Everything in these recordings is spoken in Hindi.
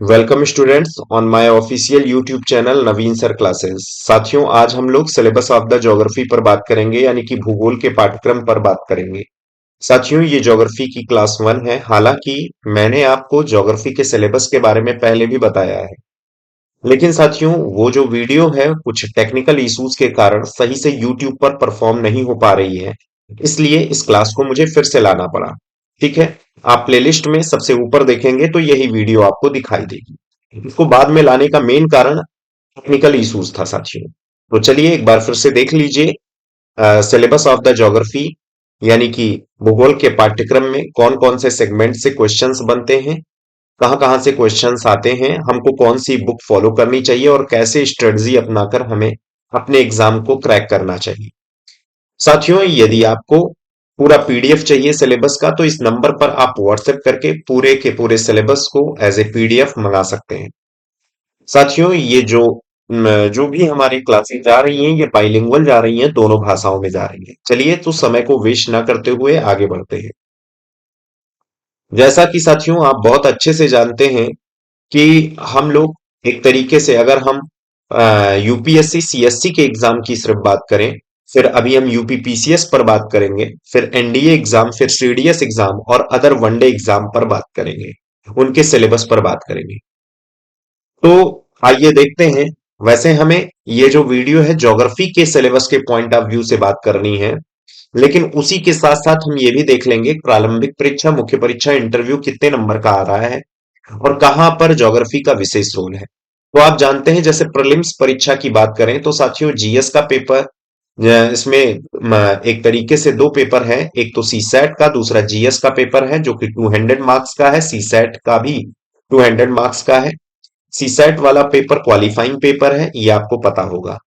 Welcome students on my official YouTube channel Naveen sir classes. साथियों, आज हम लोग सिलेबस ऑफ द ज्योग्राफी पर बात करेंगे, यानी कि भूगोल के पाठ्यक्रम पर बात करेंगे। साथियों, ये ज्योग्राफी की क्लास 1 है। हालांकि मैंने आपको ज्योग्राफी के सिलेबस के बारे में पहले भी बताया है, लेकिन साथियों वो जो वीडियो है कुछ टेक्निकल इश्यूज के कारण सही से यूट्यूब पर परफॉर्म नहीं हो पा रही है। इसलिए इस क्लास को मुझे फिर से लाना पड़ा। ठीक है, आप प्लेलिस्ट में सबसे ऊपर देखेंगे तो यही वीडियो आपको दिखाई देगी। इसको बाद में लाने का मेन कारण टेक्निकल इश्यूज था साथियों। तो चलिए एक बार फिर से देख लीजिए सिलेबस ऑफ द ज्योग्राफी, यानी कि भूगोल के पाठ्यक्रम में कौन कौन से सेगमेंट से क्वेश्चंस बनते हैं, कहाँ कहाँ से क्वेश्चंस आते हैं, हमको कौन सी बुक फॉलो करनी चाहिए और कैसे स्ट्रेटजी अपनाकर हमें अपने एग्जाम को क्रैक करना चाहिए। साथियों, यदि आपको पूरा पीडीएफ चाहिए सिलेबस का तो इस नंबर पर आप व्हाट्सएप करके पूरे के पूरे सिलेबस को एज ए पीडीएफ मंगा सकते हैं। साथियों, ये जो भी हमारी क्लासेस जा रही हैं ये बाइलिंगुअल जा रही हैं, दोनों भाषाओं में जा रही हैं। चलिए तो समय को वेस्ट ना करते हुए आगे बढ़ते हैं। जैसा कि साथियों आप बहुत अच्छे से जानते हैं कि हम लोग एक तरीके से अगर हम यूपीएससी सीएससी के एग्जाम की सिर्फ बात करें, फिर अभी हम यूपी पीसीएस पर बात करेंगे, फिर एनडीए एग्जाम, फिर सीडीएस एग्जाम और अदर वनडे एग्जाम पर बात करेंगे, उनके सिलेबस पर बात करेंगे। तो आइए देखते हैं। वैसे हमें ये जो वीडियो है ज्योग्राफी के सिलेबस के पॉइंट ऑफ व्यू से बात करनी है, लेकिन उसी के साथ साथ हम ये भी देख लेंगे प्रारंभिक परीक्षा, मुख्य परीक्षा, इंटरव्यू कितने नंबर का आ रहा है और कहां पर ज्योग्राफी का विशेष रोल है। तो आप जानते हैं जैसे प्रीलिम्स परीक्षा की बात करें तो साथियों जीएस का पेपर, इसमें एक तरीके से दो पेपर हैं, एक तो सी सैट का, दूसरा जीएस का पेपर है जो कि 200 मार्क्स का है। सी सैट का भी 200 मार्क्स का है। सी सैट वाला पेपर क्वालिफाइंग पेपर है, ये आपको पता होगा।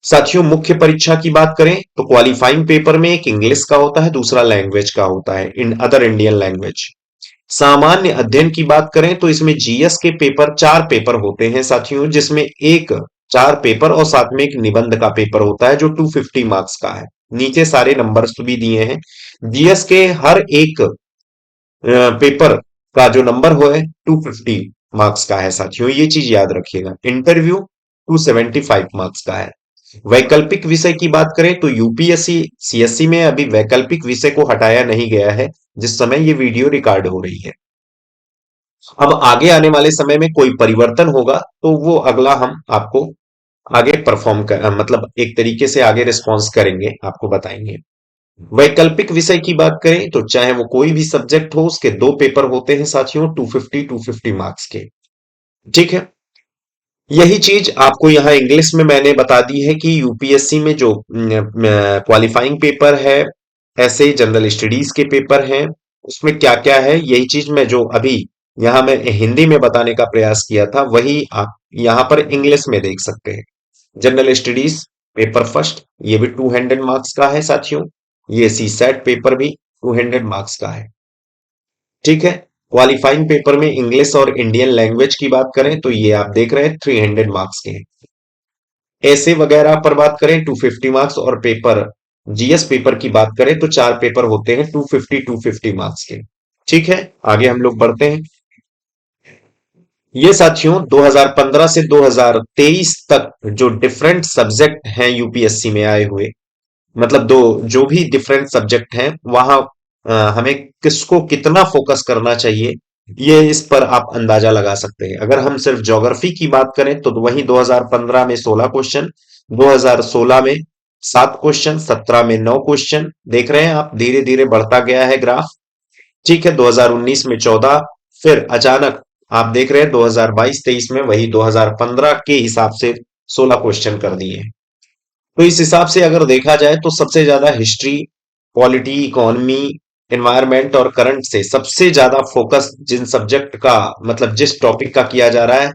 साथियों, मुख्य परीक्षा की बात करें तो क्वालिफाइंग पेपर में एक इंग्लिश का होता है, दूसरा लैंग्वेज का होता है, इन अदर इंडियन लैंग्वेज। सामान्य अध्ययन की बात करें तो इसमें जीएस के पेपर, चार पेपर होते हैं साथियों, जिसमें एक, चार पेपर और साथ में एक निबंध का पेपर होता है जो 250 मार्क्स का है। नीचे सारे नंबर्स भी दिए हैं। जीएस के हर एक पेपर का जो नंबर हो है 250 मार्क्स का है साथियों, ये चीज याद रखिएगा। इंटरव्यू 275 मार्क्स का है। वैकल्पिक विषय की बात करें तो यूपीएससी सीएससी में अभी वैकल्पिक विषय को हटाया नहीं गया है जिस समय ये वीडियो रिकॉर्ड हो रही है। अब आगे आने वाले समय में कोई परिवर्तन होगा तो वो अगला हम आपको आगे परफॉर्म कर, मतलब एक तरीके से आगे रिस्पॉन्स करेंगे, आपको बताएंगे। वैकल्पिक विषय की बात करें तो चाहे वो कोई भी सब्जेक्ट हो, उसके दो पेपर होते हैं साथियों, 250 मार्क्स के। ठीक है, यही चीज आपको यहाँ इंग्लिश में मैंने बता दी है कि यूपीएससी में जो क्वालिफाइंग पेपर है, ऐसे जनरल स्टडीज के पेपर हैं, उसमें क्या क्या है, यही चीज मैं जो अभी यहाँ मैं हिंदी में बताने का प्रयास किया था वही आप यहाँ पर इंग्लिश में देख सकते हैं। जनरल स्टडीज पेपर फर्स्ट, ये भी 200 मार्क्स का है साथियों। ये सी सेट पेपर भी 200 मार्क्स का है। ठीक है, क्वालिफाइंग पेपर में इंग्लिश और इंडियन लैंग्वेज की बात करें तो ये आप देख रहे हैं 300 मार्क्स के हैं। ऐसे वगैरह पर बात करें 250 मार्क्स, और पेपर जीएस पेपर की बात करें तो चार पेपर होते हैं 250 मार्क्स के। ठीक है, आगे हम लोग बढ़ते हैं। ये साथियों 2015 से 2023 तक जो डिफरेंट सब्जेक्ट हैं यूपीएससी में आए हुए, मतलब दो जो भी डिफरेंट सब्जेक्ट हैं वहां हमें किसको कितना फोकस करना चाहिए, ये इस पर आप अंदाजा लगा सकते हैं। अगर हम सिर्फ ज्योग्राफी की बात करें तो वहीं 2015 में 16 क्वेश्चन, 2016 में 7 क्वेश्चन, 17 में 9 क्वेश्चन। देख रहे हैं आप, धीरे धीरे बढ़ता गया है ग्राफ। ठीक है, 2019 में 14, फिर अचानक आप देख रहे हैं 2022-23 में वही 2015 के हिसाब से 16 क्वेश्चन कर दिए हैं। तो इस हिसाब से अगर देखा जाए तो सबसे ज्यादा हिस्ट्री, पॉलिटी, इकोनॉमी, एनवायरनमेंट और करंट से सबसे ज्यादा फोकस जिन सब्जेक्ट का, मतलब जिस टॉपिक का किया जा रहा है,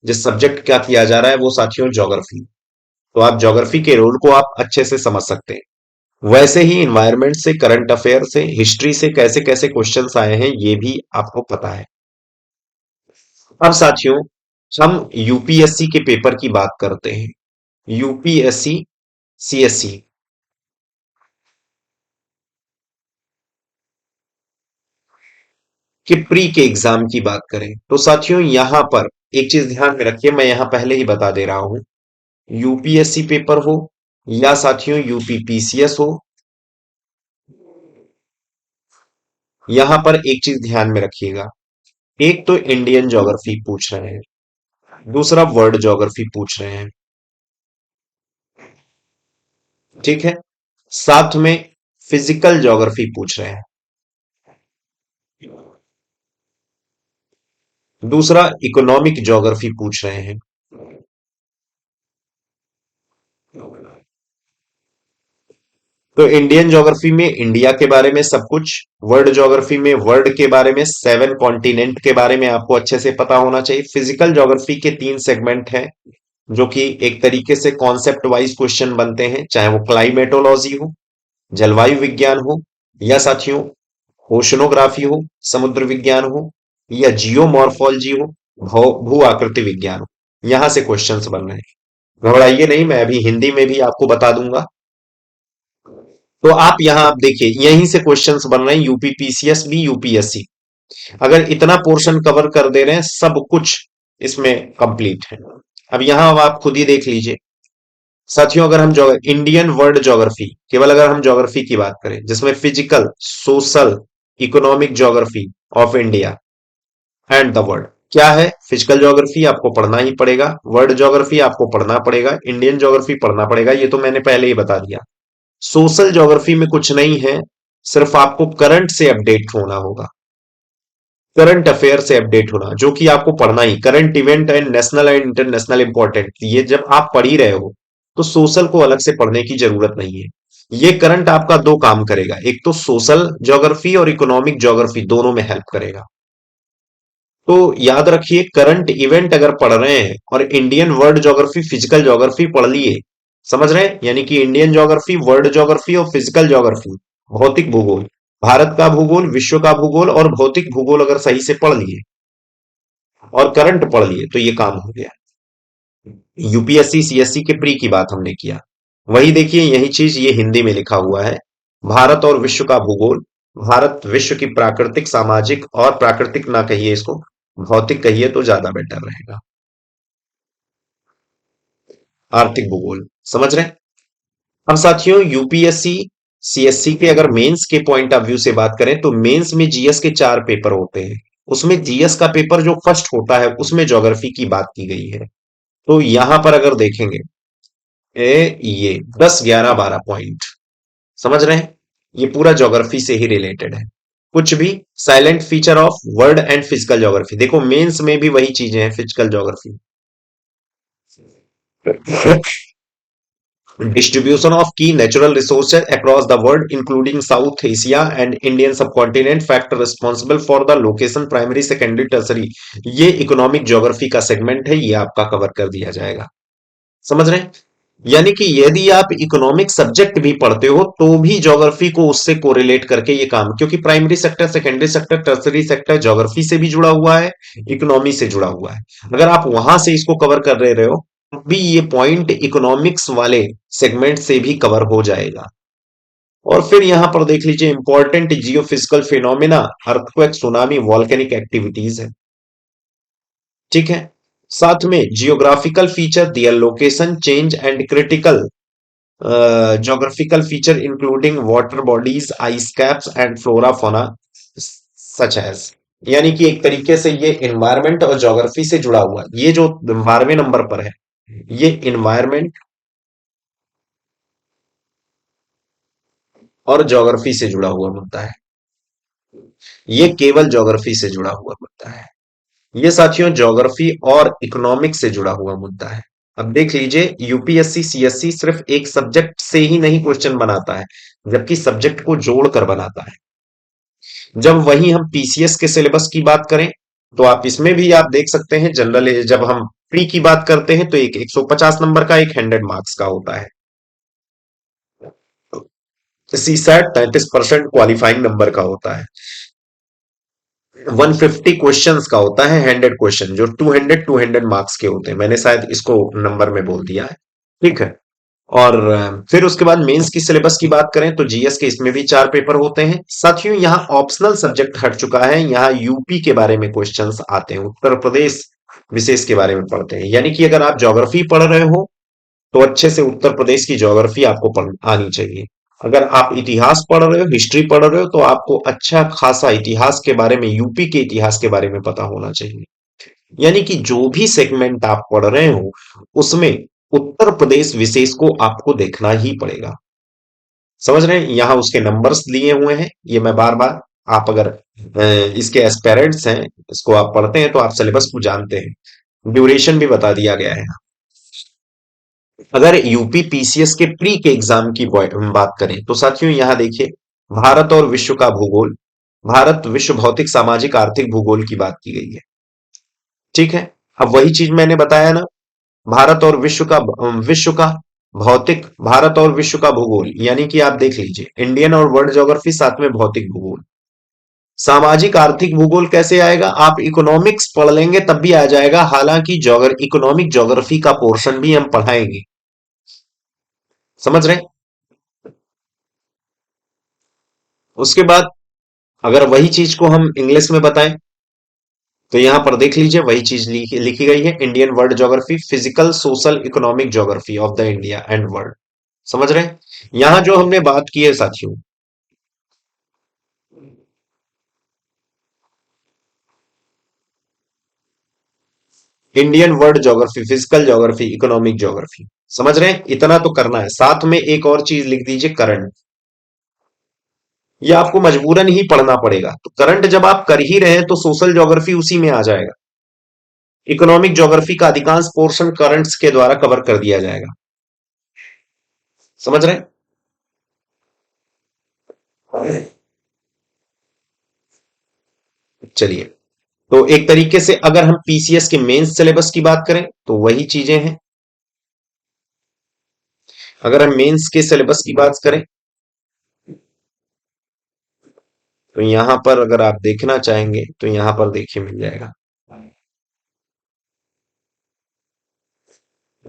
जिस सब्जेक्ट का किया जा रहा है वो साथियों ज्योग्राफी। तो आप ज्योग्राफी के रोल को आप अच्छे से समझ सकते हैं। वैसे ही इन्वायरमेंट से, करंट अफेयर से, हिस्ट्री से कैसे कैसे क्वेश्चंस आए हैं ये भी आपको पता है। अब साथियों हम यूपीएससी के पेपर की बात करते हैं। यूपीएससी सीएससी, कि प्री के एग्जाम की बात करें तो साथियों यहां पर एक चीज ध्यान में रखिए, मैं यहां पहले ही बता दे रहा हूं, यूपीएससी पेपर हो या साथियों यूपीपीसीएस हो, यहां पर एक चीज ध्यान में रखिएगा। एक तो इंडियन ज्योग्राफी पूछ रहे हैं, दूसरा वर्ल्ड ज्योग्राफी पूछ रहे हैं, ठीक है, साथ में फिजिकल ज्योग्राफी पूछ रहे हैं, दूसरा इकोनॉमिक ज्योग्राफी पूछ रहे हैं। तो इंडियन ज्योग्राफी में इंडिया के बारे में सब कुछ, वर्ल्ड ज्योग्राफी में वर्ल्ड के बारे में, 7 कॉन्टिनेंट के बारे में आपको अच्छे से पता होना चाहिए। फिजिकल ज्योग्राफी के 3 सेगमेंट हैं जो कि एक तरीके से कॉन्सेप्ट वाइज क्वेश्चन बनते हैं, चाहे वो क्लाइमेटोलॉजी हो, जलवायु विज्ञान हो, या साथियों ओशनोग्राफी हो, समुद्र विज्ञान हो, या जियोमॉर्फोलॉजी हो, भू आकृति विज्ञान हो, यहां से क्वेश्चंस बन रहे हैं। घबराइए नहीं, मैं अभी हिंदी में भी आपको बता दूंगा। तो आप देखिए यहीं से क्वेश्चंस बन रहे हैं, यूपीपीसीएस भी यूपीएससी। अगर इतना पोर्शन कवर कर दे रहे हैं, सब कुछ इसमें कंप्लीट है। अब यहां अब आप खुद ही देख लीजिए साथियों, अगर हम इंडियन वर्ल्ड ज्योग्राफी, केवल अगर हम ज्योग्राफी की बात करें जिसमें physical, social, economic geography of India and the world, क्या है, फिजिकल ज्योग्राफी आपको पढ़ना ही पड़ेगा, वर्ल्ड ज्योग्राफी आपको पढ़ना पड़ेगा, इंडियन ज्योग्राफी पढ़ना पड़ेगा, ये तो मैंने पहले ही बता दिया। सोशल ज्योग्राफी में कुछ नहीं है, सिर्फ आपको करंट से अपडेट होना होगा, करंट अफेयर से अपडेट होना, जो कि आपको पढ़ना ही, current event and national and international important, ये जब आप पढ़ ही रहे हो तो सोशल को अलग से पढ़ने की जरूरत नहीं है। ये करंट आपका दो काम करेगा, एक तो सोशल ज्योग्राफी और इकोनॉमिक ज्योग्राफी दोनों में हेल्प करेगा। तो याद रखिए, करंट इवेंट अगर पढ़ रहे हैं और Indian world geography physical geography पढ़ लिए, समझ रहे हैं, यानी कि इंडियन ज्योग्राफी, वर्ल्ड ज्योग्राफी और फिजिकल ज्योग्राफी, भौतिक भूगोल, भारत का भूगोल, विश्व का भूगोल और भौतिक भूगोल अगर सही से पढ़ लिए और करंट पढ़ लिए तो ये काम हो गया। यूपीएससी सीएससी के प्री की बात हमने किया, वही देखिए यही चीज ये हिंदी में लिखा हुआ है, भारत और विश्व का भूगोल, भारत विश्व की प्राकृतिक, सामाजिक, और प्राकृतिक ना कहिए इसको, भौतिक कहिए तो ज्यादा बेटर रहेगा, आर्थिक भूगोल, समझ रहे हैं। अब साथियों यूपीएससी सीएससी के अगर मेंस के पॉइंट ऑफ व्यू से बात करें तो मेंस में जीएस के 4 पेपर होते हैं, उसमें जीएस का पेपर जो फर्स्ट होता है उसमें ज्योग्राफी की बात की गई है। तो यहां पर अगर देखेंगे ये 10 11 12 पॉइंट, समझ रहे हैं, ये पूरा ज्योग्राफी से ही रिलेटेड है। कुछ भी silent feature of world and physical geography, देखो मेंस में भी वही चीजें हैं, physical geography, distribution of key natural resources across the world including South Asia and Indian subcontinent, factor responsible for the location, primary secondary tertiary, ये इकोनॉमिक ज्योग्राफी का सेगमेंट है, ये आपका कवर कर दिया जाएगा, समझ रहे हैं। यानी कि यदि आप इकोनॉमिक सब्जेक्ट भी पढ़ते हो तो भी ज्योग्राफी को उससे कोरिलेट करके ये काम, क्योंकि primary sector, secondary sector, tertiary sector geography से भी जुड़ा हुआ है, इकोनॉमी से जुड़ा हुआ है, अगर आप वहां से इसको कवर कर रहे हो भी ये पॉइंट इकोनॉमिक्स वाले सेगमेंट से भी कवर हो जाएगा। और फिर यहां पर देख लीजिए important geophysical phenomena, earthquake, tsunami, volcanic activities है, ठीक है, साथ में geographical feature, their location change and critical geographical feature including water bodies, ice caps and flora fauna such as, यानी कि एक तरीके से ये इन्वायरमेंट और ज्योग्राफी से जुड़ा हुआ, ये जो 12वें नंबर पर है ये इन्वायरमेंट और ज्योग्राफी से जुड़ा हुआ मुद्दा है, ये केवल ज्योग्राफी से जुड़ा हुआ मुद्दा है, ये साथियों ज्योग्राफी और इकोनॉमिक से जुड़ा हुआ मुद्दा है। अब देख लीजिए यूपीएससी सीएससी सिर्फ एक सब्जेक्ट से ही नहीं क्वेश्चन बनाता है, जबकि सब्जेक्ट को जोड़कर बनाता है। जब वही हम पीसीएस के सिलेबस की बात करें तो आप इसमें भी आप देख सकते हैं, जनरल जब हम प्री की बात करते हैं तो एक 150 नंबर का, एक 100 मार्क्स का होता है, सी सैट 33% क्वालिफाइंग नंबर का होता है, 150 क्वेश्चंस का होता है, 100 क्वेश्चन जो 200 मार्क्स के होते हैं, मैंने शायद इसको नंबर में बोल दिया है, ठीक है। और फिर उसके बाद मेंस की सिलेबस की बात करें तो जीएस के इसमें भी 4 पेपर होते हैं। साथियों यहाँ ऑप्शनल सब्जेक्ट हट चुका है, यहाँ यूपी के बारे में क्वेश्चंस आते हैं, उत्तर प्रदेश विशेष के बारे में पढ़ते हैं। यानी कि अगर आप ज्योग्राफी पढ़ रहे हो तो अच्छे से उत्तर प्रदेश की ज्योग्राफी आपको पढ़ आनी चाहिए। अगर आप इतिहास पढ़ रहे हो, हिस्ट्री पढ़ रहे हो, तो आपको अच्छा खासा इतिहास के बारे में, यूपी के इतिहास के बारे में पता होना चाहिए। यानी कि जो भी सेगमेंट आप पढ़ रहे हो उसमें उत्तर प्रदेश विशेष को आपको देखना ही पड़ेगा। समझ रहे हैं? यहाँ उसके नंबर्स दिए हुए हैं, ये मैं बार बार, आप अगर इसके एस्पेरेंट्स हैं, इसको आप पढ़ते हैं तो आप सिलेबस को जानते हैं। ड्यूरेशन भी बता दिया गया है। अगर यूपी पीसीएस के प्री के एग्जाम की बात करें तो साथियों यहाँ देखिए, भारत और विश्व का भूगोल, भारत विश्व भौतिक सामाजिक आर्थिक भूगोल की बात की गई है। ठीक है, अब वही चीज मैंने बताया ना, भारत और विश्व का भौतिक, भारत और विश्व का भूगोल, यानी कि आप देख लीजिए इंडियन और वर्ल्ड ज्योग्राफी, साथ में भौतिक भूगोल। सामाजिक आर्थिक भूगोल कैसे आएगा? आप इकोनॉमिक्स पढ़ लेंगे तब भी आ जाएगा, हालांकि इकोनॉमिक ज्योग्राफी का पोर्शन भी हम पढ़ाएंगे। समझ रहे हैं? उसके बाद अगर वही चीज को हम इंग्लिश में बताएं तो यहां पर देख लीजिए, वही चीज लिखी गई है, Indian world geography, physical social economic geography of the India and world. समझ रहे हैं? यहां जो हमने बात की है साथियों, Indian world geography, physical geography, economic geography. समझ रहे हैं? इतना तो करना है। साथ में एक और चीज लिख दीजिए, करंट। ये आपको मजबूरन ही पढ़ना पड़ेगा। तो करंट जब आप कर ही रहे हैं तो सोशल ज्योग्राफी उसी में आ जाएगा। इकोनॉमिक ज्योग्राफी का अधिकांश पोर्शन करंट्स के द्वारा कवर कर दिया जाएगा। समझ रहे हैं? चलिए, तो एक तरीके से अगर हम पीसीएस के मेंस सिलेबस की बात करें तो वही चीजें हैं। अगर हम मेंस के सिलेबस की बात करें तो यहां पर अगर आप देखना चाहेंगे तो यहां पर देखिए मिल जाएगा।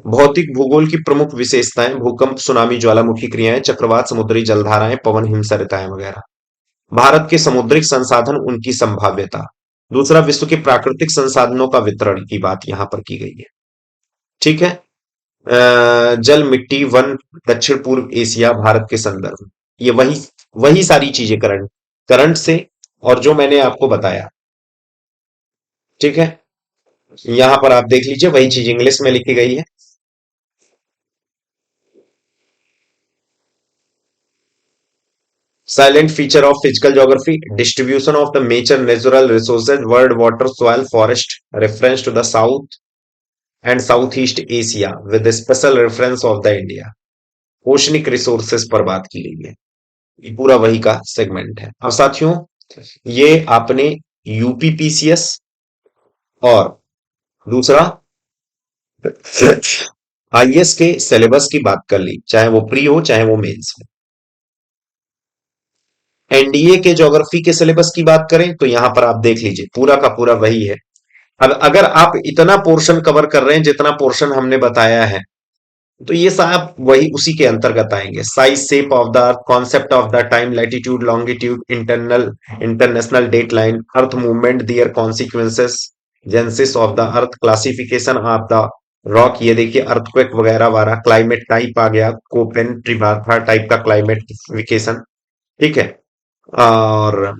भौतिक भूगोल की प्रमुख विशेषताएं: भूकंप, सुनामी, ज्वालामुखी क्रियाएं, चक्रवात, समुद्री जलधाराएं, पवन हिमसरिताएं वगैरह। भारत के समुद्रिक संसाधन, उनकी संभाव्यता। दूसरा, विश्व के प्राकृतिक संसाधनों का वितरण की बात यहां पर की गई है। ठीक है। जल, मिट्टी, वन, दक्षिण पूर्व एशिया, भारत के संदर्भ। ये वही वही सारी चीजें करंट करंट से, और जो मैंने आपको बताया। ठीक है, यहां पर आप देख लीजिए, वही चीज इंग्लिश में लिखी गई है। Silent feature of physical geography: distribution of the major natural resources, world, water, soil, forest, reference to the south and south east Asia with special reference of the India. Oceanic resources पर बात की गई है। ये पूरा वही का सेगमेंट है। अब साथियों, ये आपने यूपी पीसीएस और दूसरा आईएएस के सिलेबस की बात कर ली, चाहे वो प्री हो चाहे वो मेंस हो। एनडीए के ज्योग्राफी के सिलेबस की बात करें तो यहां पर आप देख लीजिए, पूरा का पूरा वही है। अब अगर आप इतना पोर्शन कवर कर रहे हैं जितना पोर्शन हमने बताया है, तो ये साहब वही उसी के अंतर्गत आएंगे। Size, shape of the earth, concept of the time, latitude, longitude, international date line, earth movement, their consequences, genesis of the earth, classification of the rock, ये देखिए अर्थक्वेक वगैरह वाला, क्लाइमेट टाइप आ गया, कोपेन ट्रिबाथा टाइप का क्लाइमेटिफिकेशन। ठीक है। और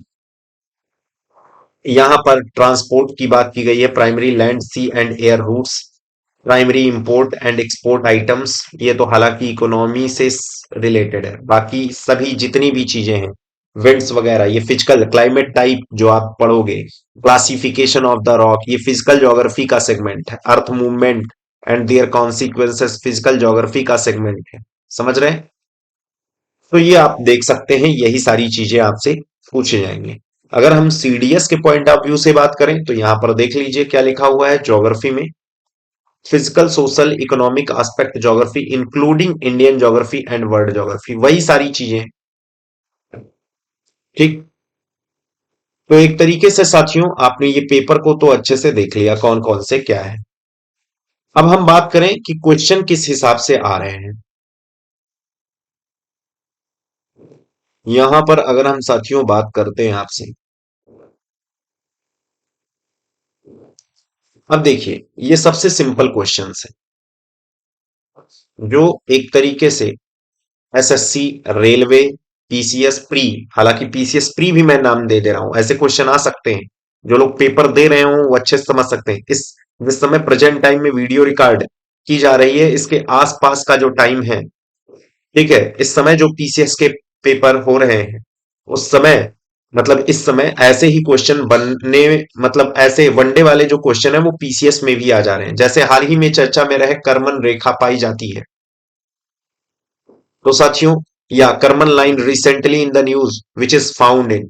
यहां पर ट्रांसपोर्ट की बात की गई है, primary land, sea and air routes, primary import and export items. ये तो हालांकि इकोनॉमी से रिलेटेड है, बाकी सभी जितनी भी चीजें हैं, विंड्स वगैरह, ये फिजिकल क्लाइमेट टाइप जो आप पढ़ोगे, क्लासिफिकेशन ऑफ द रॉक, ये फिजिकल ज्योग्राफी का सेगमेंट है। Earth movement and their consequences, physical geography का सेगमेंट है। समझ रहे हैं? तो ये आप देख सकते हैं, यही सारी चीजें आपसे पूछे जाएंगे। अगर हम सीडीएस के पॉइंट ऑफ व्यू से बात करें तो यहां पर देख लीजिए क्या लिखा हुआ है ज्योग्राफी में: physical social economic aspect geography including Indian geography and world geography, वही सारी चीजें। ठीक। तो एक तरीके से साथियों, आपने ये पेपर को तो अच्छे से देख लिया, कौन कौन से क्या है। अब हम बात करें कि क्वेश्चन किस हिसाब से आ रहे हैं। यहां पर अगर हम साथियों बात करते हैं आपसे, अब देखिए ये सबसे सिंपल क्वेश्चंस है जो एक तरीके से एसएससी, रेलवे, पीसीएस प्री, हालांकि पीसीएस प्री भी मैं नाम दे दे रहा हूं, ऐसे क्वेश्चन आ सकते हैं। जो लोग पेपर दे रहे हो वो अच्छे से समझ सकते हैं। इस जिस समय प्रेजेंट टाइम में वीडियो रिकॉर्ड की जा रही है, इसके आसपास का जो टाइम है, ठीक है, इस समय जो पीसीएस के पेपर हो रहे हैं, उस समय, मतलब इस समय ऐसे ही क्वेश्चन बनने, मतलब ऐसे वनडे वाले जो क्वेश्चन है वो पीसीएस में भी आ जा रहे हैं। जैसे हाल ही में चर्चा में रहे कर्मन रेखा पाई जाती है, तो साथियों, या Karman line recently in the news which is found in,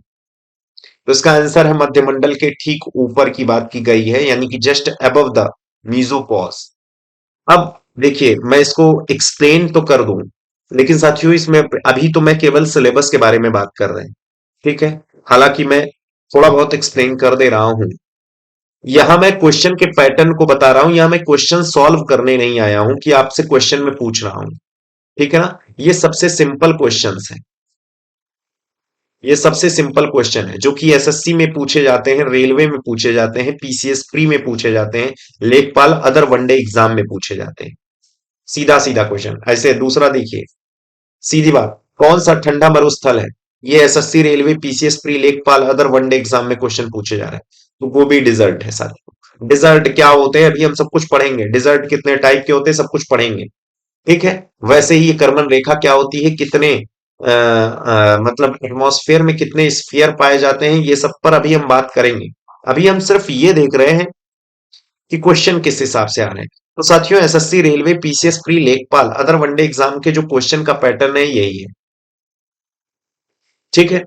तो इसका आंसर है मध्यमंडल के ठीक ऊपर की बात की गई है, यानी कि जस्ट अबव द मीजोपॉज। अब देखिए मैं इसको एक्सप्लेन तो कर दूं, लेकिन साथियों इसमें अभी तो मैं केवल सिलेबस के बारे में बात कर रहे हैं, ठीक है। हालांकि मैं थोड़ा बहुत एक्सप्लेन कर दे रहा हूं। यहां मैं क्वेश्चन के पैटर्न को बता रहा हूं, यहां मैं क्वेश्चन सॉल्व करने नहीं आया हूं कि आपसे क्वेश्चन में पूछ रहा हूं, ठीक है ना। ये सबसे सिंपल क्वेश्चंस है, ये सबसे सिंपल क्वेश्चन है जो कि एसएससी में पूछे जाते हैं, रेलवे में पूछे जाते हैं, पीसीएस प्री में पूछे जाते हैं, लेखपाल अदर वनडे एग्जाम में पूछे जाते हैं। सीधा सीधा क्वेश्चन। ऐसे दूसरा देखिए, सीधी बात, कौन सा ठंडा मरुस्थल है? ये एसएससी, रेलवे, पीसीएस प्री, लेखपाल अदर वनडे एग्जाम में क्वेश्चन पूछे जा रहे हैं, तो वो भी डिजर्ट है साथियों। डिजर्ट क्या होते हैं अभी हम सब कुछ पढ़ेंगे, डिजर्ट कितने टाइप के होते हैं सब कुछ पढ़ेंगे, ठीक है। वैसे ही ये कर्मन रेखा क्या होती है, कितने मतलब एटमॉस्फेयर में कितने स्फीयर पाए जाते हैं, ये सब पर अभी हम बात करेंगे। अभी हम सिर्फ ये देख रहे हैं कि क्वेश्चन किस हिसाब से आ रहे हैं। तो साथियों एसएससी, रेलवे, पीसीएस प्री, लेखपाल अदर वनडे एग्जाम के जो क्वेश्चन का पैटर्न है यही है, ठीक है।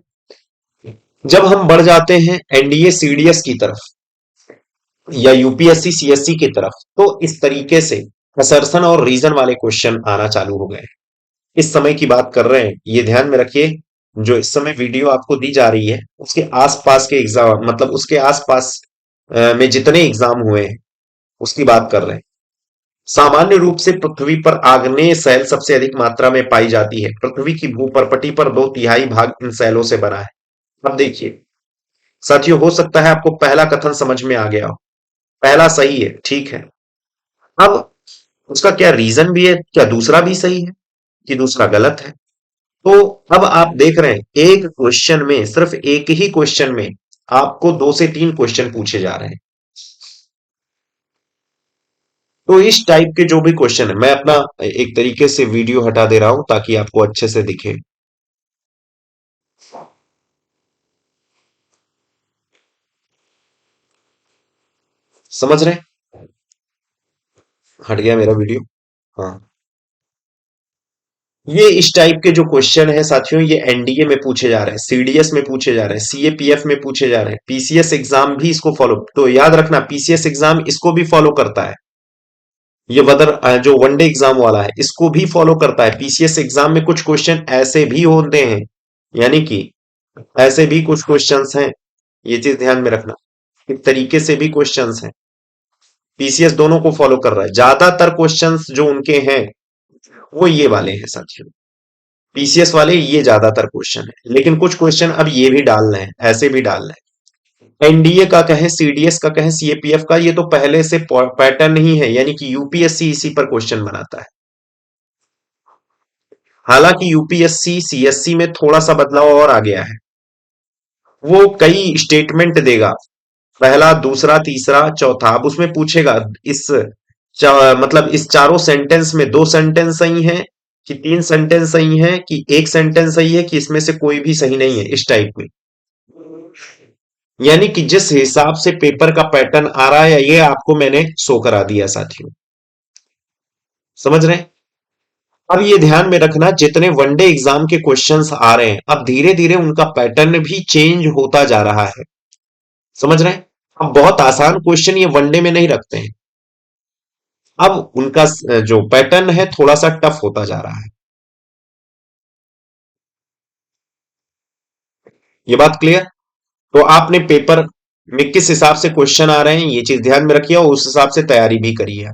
जब हम बढ़ जाते हैं एनडीए सीडीएस की तरफ या यूपीएससी सीएससी की तरफ, तो इस तरीके से असर्शन और रीजन वाले क्वेश्चन आना चालू हो गए। इस समय की बात कर रहे हैं, ये ध्यान में रखिए। जो इस समय वीडियो आपको दी जा रही है उसके आसपास के एग्जाम, मतलब उसके आसपास में जितने एग्जाम हुए हैं उसकी बात कर रहे हैं। सामान्य रूप से पृथ्वी पर आग्नेय शैल सबसे अधिक मात्रा में पाई जाती है। पृथ्वी की भूपर्पटी पर 2/3 भाग इन शैलों से बना है। अब देखिए साथियों, हो सकता है आपको पहला कथन समझ में आ गया हो, पहला सही है, ठीक है। अब उसका क्या रीजन भी है, क्या दूसरा भी सही है कि दूसरा गलत है? तो अब आप देख रहे हैं एक क्वेश्चन में, सिर्फ एक ही क्वेश्चन में आपको 2 से 3 क्वेश्चन पूछे जा रहे हैं। तो इस टाइप के जो भी क्वेश्चन है, मैं अपना एक तरीके से वीडियो हटा दे रहा हूं ताकि आपको अच्छे से दिखे। समझ रहे हैं? हट गया मेरा वीडियो। हाँ, ये इस टाइप के जो क्वेश्चन है साथियों, ये एनडीए में पूछे जा रहे हैं, सीडीएस में पूछे जा रहे हैं, सीएपीएफ में पूछे जा रहे हैं, पीसीएस एग्जाम भी इसको फॉलो, तो याद रखना पीसीएस एग्जाम इसको भी फॉलो करता है। ये वदर जो वनडे एग्जाम वाला है इसको भी फॉलो करता है। पीसीएस एग्जाम में कुछ क्वेश्चन ऐसे भी होते हैं, यानी कि ऐसे भी कुछ क्वेश्चंस हैं, ये चीज ध्यान में रखना, एक तरीके से भी क्वेश्चंस हैं। पीसीएस दोनों को फॉलो कर रहा है, ज्यादातर क्वेश्चंस जो उनके हैं वो ये वाले हैं साथियों, पीसीएस वाले ये ज्यादातर क्वेश्चन है, लेकिन कुछ क्वेश्चन अब ये भी डाल रहे हैं, ऐसे भी डाल रहे हैं। एनडीए का कहें, सीडीएस का कहें, सीएपीएफ का, ये तो पहले से पैटर्न ही है, यानी कि यूपीएससी इसी पर क्वेश्चन बनाता है। हालांकि यूपीएससी सीएससी में थोड़ा सा बदलाव और आ गया है, वो कई स्टेटमेंट देगा, पहला, दूसरा, तीसरा, चौथा। अब उसमें पूछेगा इस मतलब इस चारों सेंटेंस में 2 सेंटेंस सही हैं कि 3 सेंटेंस सही हैं कि एक सेंटेंस सही है कि इसमें से कोई भी सही नहीं है, इस टाइप में। यानी कि जिस हिसाब से पेपर का पैटर्न आ रहा है ये आपको मैंने शो करा दिया साथियों, समझ रहे हैं? अब ये ध्यान में रखना, जितने वनडे एग्जाम के क्वेश्चंस आ रहे हैं अब धीरे धीरे उनका पैटर्न भी चेंज होता जा रहा है, समझ रहे हैं? अब बहुत आसान क्वेश्चन ये वनडे में नहीं रखते हैं, अब उनका जो पैटर्न है थोड़ा सा टफ होता जा रहा है। ये बात क्लियर? तो आपने पेपर में किस हिसाब से क्वेश्चन आ रहे हैं ये चीज ध्यान में रखिए और उस हिसाब से तैयारी भी करिए।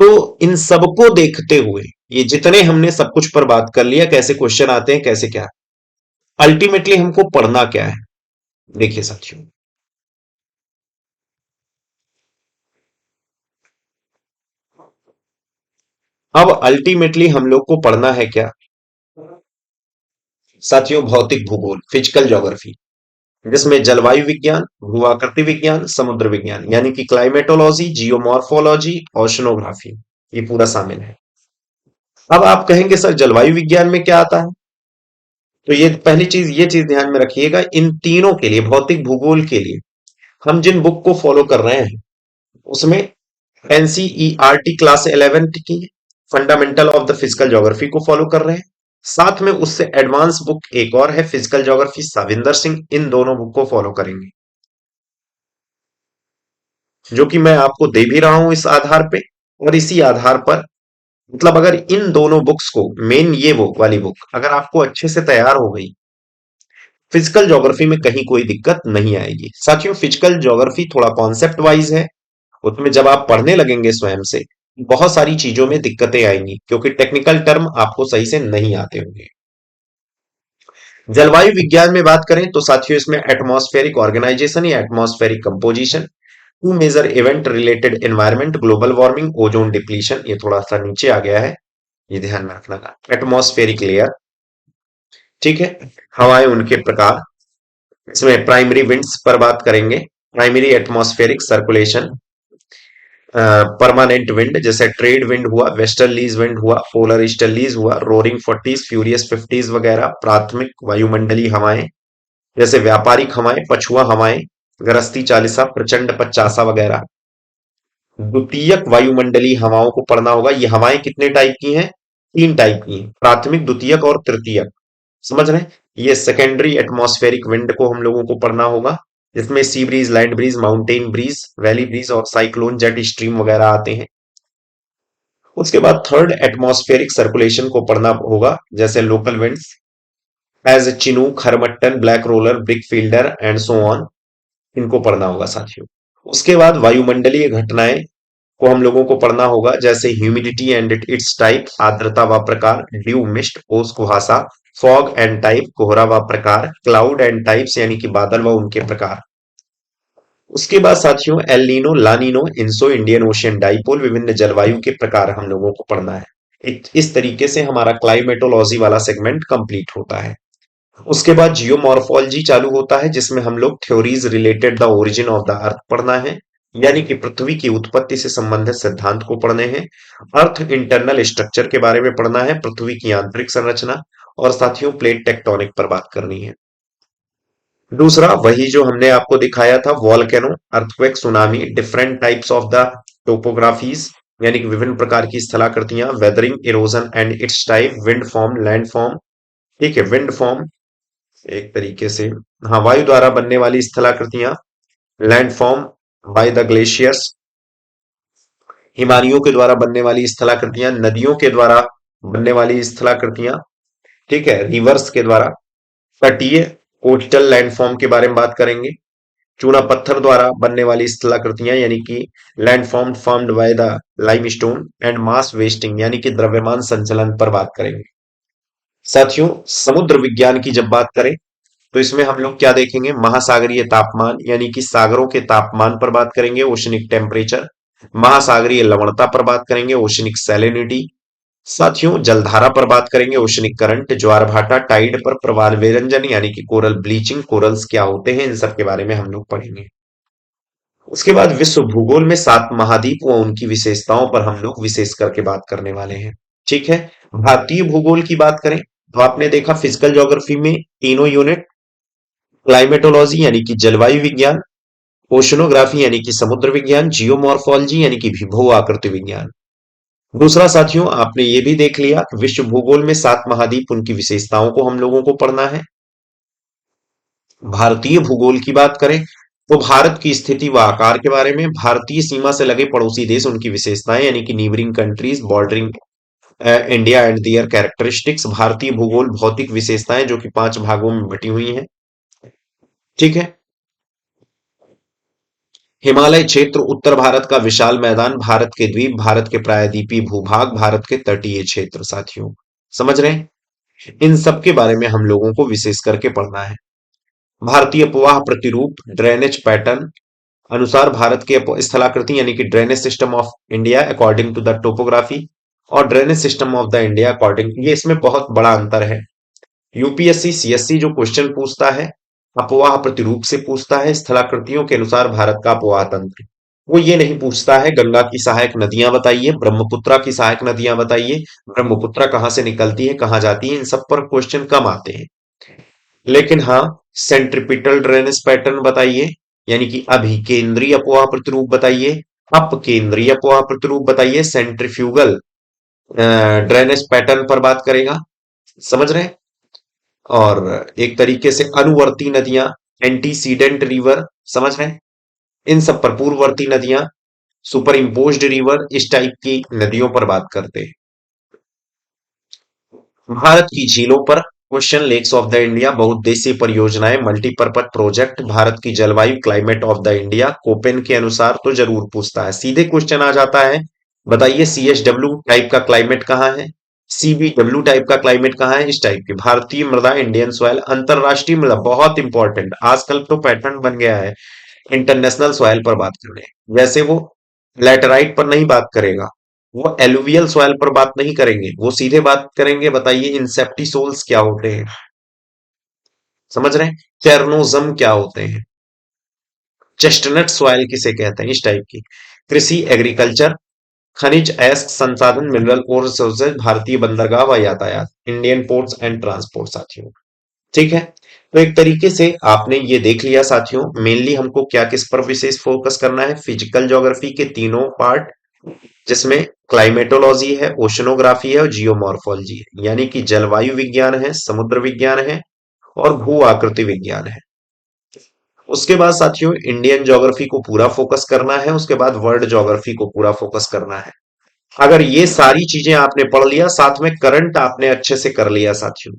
तो इन सबको देखते हुए ये जितने हमने सब कुछ पर बात कर लिया, कैसे क्वेश्चन आते हैं कैसे क्या, अल्टीमेटली हमको पढ़ना क्या है? देखिए साथियों, अब अल्टीमेटली हम लोग को पढ़ना है क्या? साथियों, भौतिक भूगोल, फिजिकल ज्योग्राफी, जिसमें जलवायु विज्ञान, भूआकृति विज्ञान, समुद्र विज्ञान यानी कि क्लाइमेटोलॉजी, जियोमॉर्फोलॉजी, ओशनोग्राफी, ये पूरा शामिल है। अब आप कहेंगे सर जलवायु विज्ञान में क्या आता है? तो ये पहली चीज, ये चीज ध्यान में रखिएगा, इन तीनों के लिए, भौतिक भूगोल के लिए हम जिन बुक को फॉलो कर रहे हैं उसमें एनसीईआरटी क्लास 11 की fundamental of the physical geography को फॉलो कर रहे हैं। साथ में उससे एडवांस बुक एक और है, फिजिकल ज्योग्राफी, साविंदर सिंह, इन दोनों बुक को फॉलो करेंगे, जो कि मैं आपको दे भी रहा हूं इस आधार पे। और इसी आधार पर, मतलब अगर इन दोनों बुक्स को, मेन ये बुक वाली बुक अगर आपको अच्छे से तैयार हो गई, फिजिकल ज्योग्राफी में कहीं कोई दिक्कत नहीं आएगी। साथियों, फिजिकल ज्योग्राफी थोड़ा कॉन्सेप्ट वाइज है, उसमें जब आप पढ़ने लगेंगे स्वयं से, बहुत सारी चीजों में दिक्कतें आएंगी क्योंकि टेक्निकल टर्म आपको सही से नहीं आते होंगे। जलवायु विज्ञान में बात करें तो साथियों, इसमें एटमॉस्फेरिक ऑर्गेनाइजेशन या atmospheric composition, two major event related environment, global warming, ozone depletion, ये थोड़ा सा नीचे आ गया है, ये ध्यान में रखना का। एटमॉस्फेरिक लेयर, ठीक है, हवाएं उनके प्रकार, इसमें प्राइमरी विंड्स पर बात करेंगे, primary atmospheric circulation, permanent wind जैसे ट्रेड विंड हुआ, वेस्टर्लीज विंड हुआ, पोलर ईस्टर्लीज हुआ, रोरिंग फोर्टीज, फ्यूरियस फिफ्टीज वगैरह। प्राथमिक वायुमंडलीय हवाएं जैसे व्यापारिक हवाएं, पछुआ हवाएं, गरस्ती चालीसा, प्रचंड पचासा वगैरह। द्वितीयक वायुमंडलीय हवाओं को पढ़ना होगा। ये हवाएं कितने टाइप की हैं? तीन टाइप की हैं, प्राथमिक, द्वितीयक और तृतीयक। समझ रहे हैं? ये सेकेंडरी एटमॉस्फेरिक विंड को हम लोगों को पढ़ना होगा, जिसमें sea breeze, land breeze, mountain breeze, valley breeze और साइक्लोन, जेट स्ट्रीम वगैरह आते हैं। उसके बाद थर्ड एटमॉस्फेरिक सर्कुलेशन को पढ़ना होगा, जैसे local winds as chinook, harmattan, black roller, brickfielder and so on, इनको पढ़ना होगा साथियों। उसके बाद वायुमंडलीय घटनाएं को हम लोगों को पढ़ना होगा, जैसे ह्यूमिडिटी एंड इट्स टाइप, आर्द्रता व प्रकार, ड्यू, मिस्ट, ओस, कुहासा, फॉग एंड टाइप, कोहरा व प्रकार, क्लाउड एंड टाइप्स यानी कि बादल व उनके प्रकार। उसके बाद साथियों, El Nino, लानीनो, इंसो, Indian ocean dipole, विभिन्न जलवायु के प्रकार हम लोगों को पढ़ना है। इस तरीके से हमारा क्लाइमेटोलॉजी वाला सेगमेंट कंप्लीट होता है। उसके बाद जियोमॉर्फोलॉजी चालू होता है, जिसमें हम लोग theories related the origin of the अर्थ पढ़ना है, यानी कि पृथ्वी की उत्पत्ति से संबंधित सिद्धांत को पढ़ने हैं। अर्थ इंटरनल स्ट्रक्चर के बारे में पढ़ना है, पृथ्वी की आंतरिक संरचना। और साथियों, प्लेट टेक्टोनिक पर बात करनी है। दूसरा, वही जो हमने आपको दिखाया था, volcano, earthquake, tsunami, different types of the topographies, यानी कि विभिन्न प्रकार की स्थलाकृतियां, weathering, erosion and its type, wind form, land form. ठीक है, विंड फॉर्म एक तरीके से, हाँ, वायु द्वारा बनने वाली स्थलाकृतियां, land form by the glaciers, हिमानियों के द्वारा बनने वाली स्थलाकृतियां, नदियों के द्वारा बनने वाली स्थलाकृतियां, ठीक है, रिवर्स के द्वारा। तटीय, कोस्टल लैंडफॉर्म के बारे में बात करेंगे। चूना पत्थर द्वारा बनने वाली स्थलाकृतियां, यानी कि landform formed by the limestone and mass wasting, यानी कि द्रव्यमान संचलन पर बात करेंगे। साथियों, समुद्र विज्ञान की जब बात करें तो इसमें हम लोग क्या देखेंगे, महासागरीय तापमान यानी कि सागरों के तापमान पर बात करेंगे, ओशनिक टेम्परेचर। महासागरीय लवणता पर बात करेंगे, ओशनिक सैलिनिटी। साथियों, जलधारा पर बात करेंगे, ओशनिक करंट, ज्वार भाटा, टाइड पर प्रवाल विरंजन यानी कि कोरल ब्लीचिंग, कोरल्स क्या होते हैं, इन सब के बारे में हम लोग पढ़ेंगे। उसके बाद विश्व भूगोल में 7 महाद्वीप व उनकी विशेषताओं पर हम लोग विशेष करके बात करने वाले हैं। ठीक है। भारतीय भूगोल की बात करें तो आपने देखा फिजिकल ज्योग्राफी में तीनों यूनिट, क्लाइमेटोलॉजी यानी कि जलवायु विज्ञान, ओशनोग्राफी यानी कि समुद्र विज्ञान, जियोमॉर्फोलॉजी यानी कि भू आकृति विज्ञान। दूसरा साथियों, आपने ये भी देख लिया कि विश्व भूगोल में 7 महाद्वीप, उनकी विशेषताओं को हम लोगों को पढ़ना है। भारतीय भूगोल की बात करें तो भारत की स्थिति व आकार के बारे में, भारतीय सीमा से लगे पड़ोसी देश, उनकी विशेषताएं यानी कि neighbouring countries, bordering India and their characteristics. भारतीय भूगोल भौतिक विशेषताएं जो कि 5 भागों में बटी हुई हैं। ठीक है। हिमालय क्षेत्र, उत्तर भारत का विशाल मैदान, भारत के द्वीप, भारत के प्रायद्वीपीय भूभाग, भारत के तटीय क्षेत्र। साथियों, समझ रहे हैं? इन सब के बारे में हम लोगों को विशेष करके पढ़ना है। भारतीय प्रवाह प्रतिरूप ड्रेनेज पैटर्न अनुसार भारत की स्थलाकृति यानी कि drainage system of India according to the topography और drainage system of the India according, ये इसमें बहुत बड़ा अंतर है। यूपीएससी सीएससी जो क्वेश्चन पूछता है अपवाह प्रतिरूप से पूछता है, स्थलाकृतियों के अनुसार भारत का अपवाह तंत्र, वो ये नहीं पूछता है गंगा की सहायक नदियां बताइए, ब्रह्मपुत्रा की सहायक नदियां बताइए, ब्रह्मपुत्रा कहाँ से निकलती है कहाँ जाती है, इन सब पर क्वेश्चन कम आते हैं। लेकिन हाँ, सेंट्रिपिटल ड्रेनेज पैटर्न बताइए, यानी कि अभिकेंद्रीय अपवाह प्रतिरूप बताइए, अपकेंद्रीय अपवाह प्रतिरूप बताइए, सेंट्रीफ्यूगल ड्रेनेज पैटर्न पर बात करेगा। समझ रहे हैं? और एक तरीके से अनुवर्ती नदियां, एंटीसीडेंट रिवर, समझ रहे हैं? इन सब पर पूर्ववर्ती नदियां, सुपर इम्पोज्ड रिवर, इस टाइप की नदियों पर बात करते हैं। भारत की झीलों पर question, lakes of the India, बहुउद्देशीय परियोजनाएं, मल्टीपर्पज प्रोजेक्ट, भारत की जलवायु, climate of the India, Koppen के अनुसार तो जरूर पूछता है। सीधे क्वेश्चन आ जाता है, बताइए सीएचडब्ल्यू टाइप का क्लाइमेट कहाँ है, सीबीडब्ल्यू टाइप का क्लाइमेट कहाँ है, इस टाइप की। भारतीय मृदा, इंडियन सॉइल, अंतरराष्ट्रीय मृदा, बहुत इंपॉर्टेंट, आजकल तो पैटर्न बन गया है इंटरनेशनल सॉइल पर बात करने। वैसे वो लैटेराइट पर नहीं बात करेगा, वो एलुवियल सॉइल पर बात नहीं करेंगे, वो सीधे बात करेंगे, बताइए इंसेप्टिसोल्स क्या होते हैं, समझ रहे हैं? चेरनोजम क्या होते हैं, चेस्टनट सॉइल किसे कहते हैं, इस टाइप की। कृषि, एग्रीकल्चर, खनिज, अयस्क संसाधन, मिनरल और रिसोर्सेज, भारतीय बंदरगाह व यातायात, इंडियन पोर्ट्स एंड ट्रांसपोर्ट साथियों। ठीक है, तो एक तरीके से आपने ये देख लिया साथियों, मेनली हमको क्या किस पर विशेष फोकस करना है, फिजिकल ज्योग्राफी के तीनों पार्ट, जिसमें क्लाइमेटोलॉजी है, ओशनोग्राफी है और जियोमॉर्फोलॉजी है, यानी कि जलवायु विज्ञान है, समुद्र विज्ञान है और भू आकृति विज्ञान है। उसके बाद साथियों इंडियन ज्योग्राफी को पूरा फोकस करना है, उसके बाद वर्ल्ड ज्योग्राफी को पूरा फोकस करना है। अगर ये सारी चीजें आपने पढ़ लिया, साथ में करंट आपने अच्छे से कर लिया साथियों,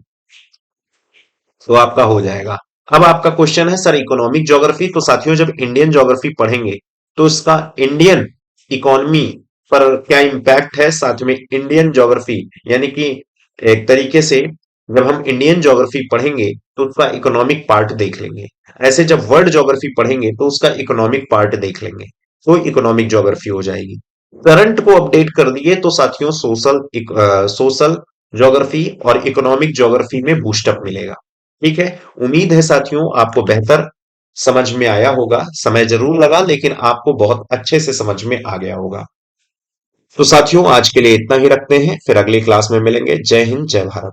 तो आपका हो जाएगा। अब आपका क्वेश्चन है सर इकोनॉमिक ज्योग्राफी, तो साथियों जब इंडियन ज्योग्राफी पढ़ेंगे तो इसका इंडियन इकोनॉमी पर क्या इंपैक्ट है, साथ में इंडियन ज्योग्राफी, यानी कि एक तरीके से जब हम इंडियन ज्योग्राफी पढ़ेंगे तो उसका इकोनॉमिक पार्ट देख लेंगे। ऐसे जब वर्ल्ड ज्योग्राफी पढ़ेंगे तो उसका इकोनॉमिक पार्ट देख लेंगे, तो इकोनॉमिक ज्योग्राफी हो जाएगी। करंट को अपडेट कर दिए तो साथियों सोशल ज्योग्राफी और इकोनॉमिक ज्योग्राफी में बूस्टअप मिलेगा। ठीक है, उम्मीद है साथियों आपको बेहतर समझ में आया होगा, समय जरूर लगा लेकिन आपको बहुत अच्छे से समझ में आ गया होगा। तो साथियों आज के लिए इतना ही रखते हैं, फिर अगली क्लास में मिलेंगे। जय हिंद, जय भारत।